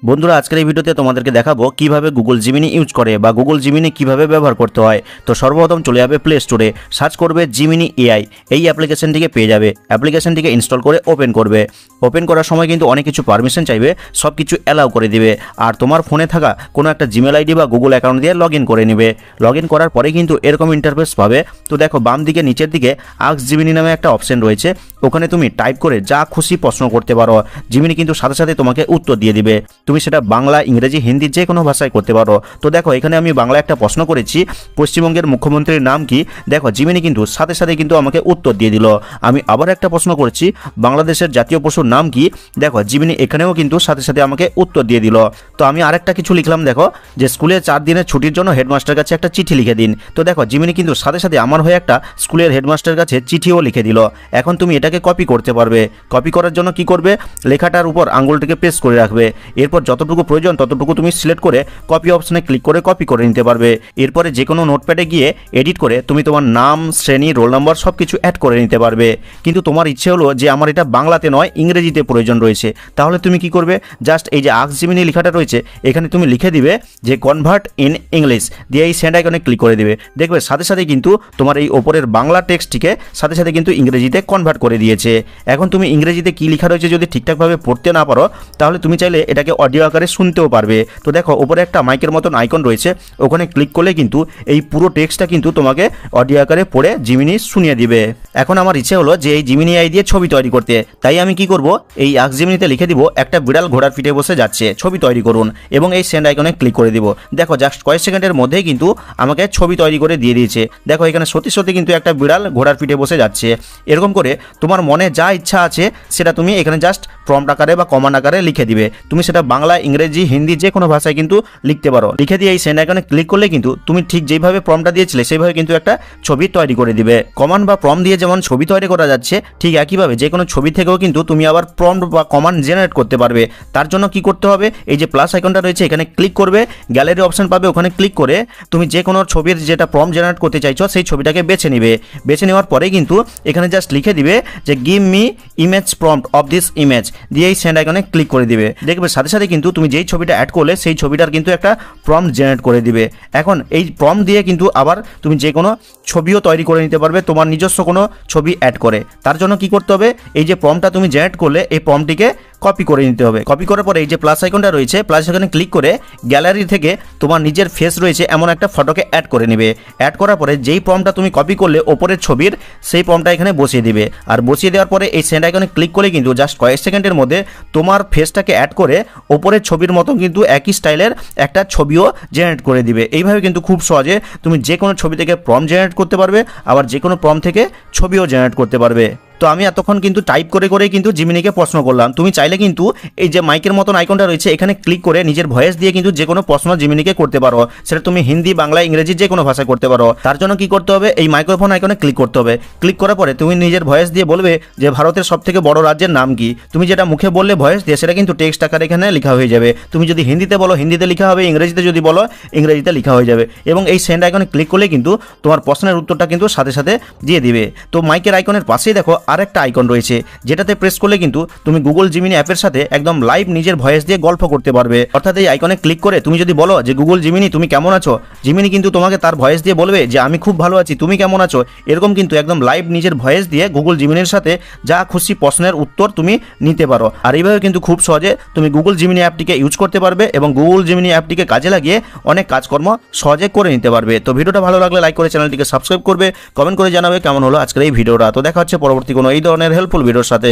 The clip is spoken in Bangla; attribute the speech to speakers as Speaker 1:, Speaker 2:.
Speaker 1: বন্ধুরা, আজকের এই ভিডিওতে তোমাদেরকে দেখাবো কিভাবে গুগল জিমিনি ইউজ করে বা গুগল জিমিনি কিভাবে ব্যবহার করতে হয়। তো সর্বপ্রথম চলে যাবে প্লে স্টোরে, সার্চ করবে জিমিনি এআই। এই অ্যাপ্লিকেশনটিকে পেয়ে যাবে। অ্যাপ্লিকেশনটিকে ইনস্টল করে ওপেন করবে। ওপেন করার সময় কিন্তু অনেক কিছু পারমিশন চাইবে, সব কিছু অ্যালাউ করে দিবে। আর তোমার ফোনে থাকা কোনো একটা জিমেল আইডি বা গুগল অ্যাকাউন্ট দিয়ে লগ ইন করে নেবে। লগ ইন করার পরে কিন্তু এরকম ইন্টারফেস পাবে। তো দেখো বাম দিকে নিচের দিকে আস্ক জিমিনি নামে একটা অপশন রয়েছে, ওখানে তুমি টাইপ করে যা খুশি প্রশ্ন করতে পারো। জিমিনি কিন্তু সাথে সাথে তোমাকে উত্তর দিয়ে দিবে। তুমি সেটা বাংলা, ইংরেজি, হিন্দি যে কোনো ভাষায় করতে পারো। তো দেখো এখানে আমি বাংলা একটা প্রশ্ন করেছি, পশ্চিমবঙ্গের মুখ্যমন্ত্রীর নাম কি। দেখো জিমিনি কিন্তু সাথে সাথে কিন্তু আমাকে উত্তর দিয়ে দিল। আমি আবার একটা প্রশ্ন করেছি, বাংলাদেশের জাতীয় পশুর নাম কি। দেখো জিমিনি এখানেও কিন্তু সাথে সাথে আমাকে উত্তর দিয়ে দিল। তো আমি আরেকটা কিছু লিখলাম, দেখো যে স্কুলে 4 দিনের ছুটির জন্য হেডমাস্টার কাছে একটা চিঠি লিখে দিন। তো দেখো জিমিনি কিন্তু সাথে সাথে আমার হয়ে একটা স্কুলের হেডমাস্টার কাছে চিঠিও লিখে দিল। এখন তুমি এটাকে কপি করতে পারবে। কপি করার জন্য কি করবে, লেখাটার উপর আঙুলটিকে প্রেস করে রাখবে। এরপর যতটুকু প্রয়োজন ততটুকু তুমি সিলেক্ট করে কপি অপশনে ক্লিক করে কপি করে নিতে পারবে। এরপরে যে কোনো নোটপ্যাডে গিয়ে এডিট করে তুমি তোমার নাম, শ্রেণী, রোল নাম্বার সব কিছু অ্যাড করে নিতে পারবে। কিন্তু তোমার ইচ্ছে হলো যে আমার এটা বাংলাতে নয় ইংরেজিতে প্রয়োজন রয়েছে, তাহলে তুমি কি করবে, জাস্ট এই যে আস্ক জিমিনি লেখাটা রয়েছে এখানে তুমি লিখে দিবে যে কনভার্ট ইন ইংলিশ, দিয়ে এই সেন্ড আইকনে ক্লিক করে দিবে। দেখবে সাথে সাথে কিন্তু তোমার এই ওপরের বাংলা টেক্সটটিকে সাথে সাথে কিন্তু ইংরেজিতে কনভার্ট করে দিয়েছে। এখন তুমি ইংরেজিতে কি লেখা রয়েছে যদি ঠিকঠাকভাবে পড়তে না পারো, তাহলে তুমি চাইলে এটাকে অডিও আকারে শুনতেও পারবে। তো দেখো উপরে একটা মাইকের মতন আইকন রয়েছে, ওখানে ক্লিক করলে কিন্তু এই পুরো টেক্সটটা কিন্তু তোমাকে অডিও আকারে পড়ে জিমিনি শুনিয়ে দিবে। এখন আমার ইচ্ছে হলো যে এই জিমিনি আই দিয়ে ছবি তৈরি করতে, তাই আমি কি করব, এই আস্ক জিমিনিতে লিখে দিব একটা বিড়াল ঘোড়ার পিঠে বসে যাচ্ছে, ছবি তৈরি করুন, এবং এই সেন্ড আইকনে ক্লিক করে দিব। দেখো জাস্ট কয়েক সেকেন্ডের মধ্যেই কিন্তু আমাকে ছবি তৈরি করে দিয়ে দিয়েছে। দেখো এখানে সত্যি সত্যি কিন্তু একটা বিড়াল ঘোড়ার পিঠে বসে যাচ্ছে। এরকম করে তোমার মনে যা ইচ্ছা আছে সেটা তুমি এখানে জাস্ট প্রম্পট আকারে বা কমান্ড আকারে লিখে দিবে। তুমি সেটা বাংলা, ইংরেজি, হিন্দি যে কোনো ভাষায় কিন্তু লিখতে পারো। লিখে দিয়ে এই সেন্ড আইকনে ক্লিক করলে কিন্তু তুমি ঠিক যেভাবে প্রম্পটটা দিয়েছিলে সেইভাবে কিন্তু একটা ছবি তৈরি করে দিবে। কমান্ড বা প্রম্পট দিয়ে যেমন ছবি তৈরি করা যাচ্ছে, ঠিক একইভাবে যে কোনো ছবি থেকেও কিন্তু তুমি আবার প্রম্পট বা কমান্ড জেনারেট করতে পারবে। তার জন্য কি করতে হবে, এই যে প্লাস আইকনটা রয়েছে এখানে ক্লিক করবে, গ্যালারি অপশন পাবে, ওখানে ক্লিক করে তুমি যে কোনো ছবির যেটা প্রম্পট জেনারেট করতে চাইছো সেই ছবিটাকে বেছে নিবে। বেছে নেওয়ার পরে কিন্তু এখানে জাস্ট লিখে দিবে যে give me image prompt of this image, দিয়ে এই সেন্ড আইকনে ক্লিক করে দিবে। দেখবে সাথে সাথে কিন্তু তুমি যেই ছবিটা অ্যাড করলে সেই ছবিটার কিন্তু একটা প্রম্পট জেনারেট করে দিবে। এখন এই প্রম্পট দিয়ে কিন্তু আবার তুমি যে কোনো ছবিও তৈরি করে নিতে পারবে, তোমার নিজস্ব কোনো ছবি অ্যাড করে। তার জন্য কি করতে হবে, এই যে প্রম্পটটা তুমি জেনারেট করলে এই প্রম্পটটিকে কপি করে নিতে হবে। কপি করার পরে এই যে প্লাস আইকনটা রয়েছে, প্লাস আইকনে ক্লিক করে গ্যালারি থেকে তোমার নিজের ফেস রয়েছে এমন একটা ফটোকে অ্যাড করে নেবে। অ্যাড করার পরে যেই প্রম্পটটা তুমি কপি করলে ওপরের ছবির, সেই প্রম্পটটা এখানে বসিয়ে দিবে। আর বসিয়ে দেওয়ার পরে এই সেন্ড আইকনে ক্লিক করলে কিন্তু জাস্ট কয়েক সেকেন্ডের মধ্যে তোমার ফেসটাকে অ্যাড করে ওপরের ছবির মতো কিন্তু একই স্টাইলের একটা ছবিও জেনারেট করে দিবে। এইভাবে কিন্তু খুব সহজে তুমি যে কোনো ছবি থেকে প্রম্পট জেনারেট করতে পারবে, আবার যে কোনো প্রম্পট থেকে ছবিও জেনারেট করতে পারবে। তো আমি এতক্ষণ কিন্তু টাইপ করে করেই কিন্তু জিমিনিকে প্রশ্ন করলাম। তুমি চাইলে কিন্তু এই যে মাইকের মতন আইকনটা রয়েছে এখানে ক্লিক করে নিজের ভয়েস দিয়ে কিন্তু যে কোনো প্রশ্ন জিমিনিকে করতে পারো। সেটা তুমি হিন্দি, বাংলা, ইংরেজি যে কোনো ভাষায় করতে পারো। তার জন্য কি করতে হবে, এই মাইক্রোফোন আইকনে ক্লিক করতে হবে। ক্লিক করার পরে তুমি নিজের ভয়েস দিয়ে বলবে যে ভারতের সবথেকে বড় রাজ্যের নাম কি। তুমি যেটা মুখে বললে ভয়েস দিয়ে সেটা কিন্তু টেক্সট আকারে এখানে লেখা হয়ে যাবে। তুমি যদি হিন্দিতে বলো হিন্দিতে লেখা হবে, ইংরেজিতে যদি বলো ইংরেজিতে লেখা হয়ে যাবে। এবং এই সেন্ড আইকনে ক্লিক করলে কিন্তু তোমার প্রশ্নের উত্তরটা কিন্তু সাথে সাথে দিয়ে দিবে। তো মাইকের আইকনের পাশেই দেখো আরেকটা আইকন রয়েছে, যেটাতে প্রেস করলে কিন্তু তুমি গুগল জিমিনি অ্যাপের সাথে একদম লাইভ নিজের ভয়েস দিয়ে গল্প করতে পারবে। অর্থাৎ এই আইকনে ক্লিক করে তুমি যদি বলো যে গুগল জিমিনি তুমি কেমন আছো, জিমিনি কিন্তু তোমাকে তার ভয়েস দিয়ে বলবে যে আমি খুব ভালো আছি, তুমি কেমন আছো। এরকম কিন্তু একদম লাইভ নিজের ভয়েস দিয়ে গুগল জিমিনির সাথে যা খুশি প্রশ্নের উত্তর তুমি নিতে পারো। আর এইভাবে কিন্তু খুব সহজে তুমি গুগল জিমিনি অ্যাপটিকে ইউজ করতে পারবে এবং গুগল জিমিনি অ্যাপটিকে কাজে লাগিয়ে অনেক কাজকর্ম সহজে করে নিতে পারবে। তো ভিডিওটা ভালো লাগলে লাইক করে চ্যানেলটিকে সাবস্ক্রাইব করবে, কমেন্ট করে জানাবে কেমন হলো আজকের এই ভিডিওটা। তো দেখা হচ্ছে পরবর্তী কোনো এই ধরনের হেল্পফুল ভিডিওর সাথে।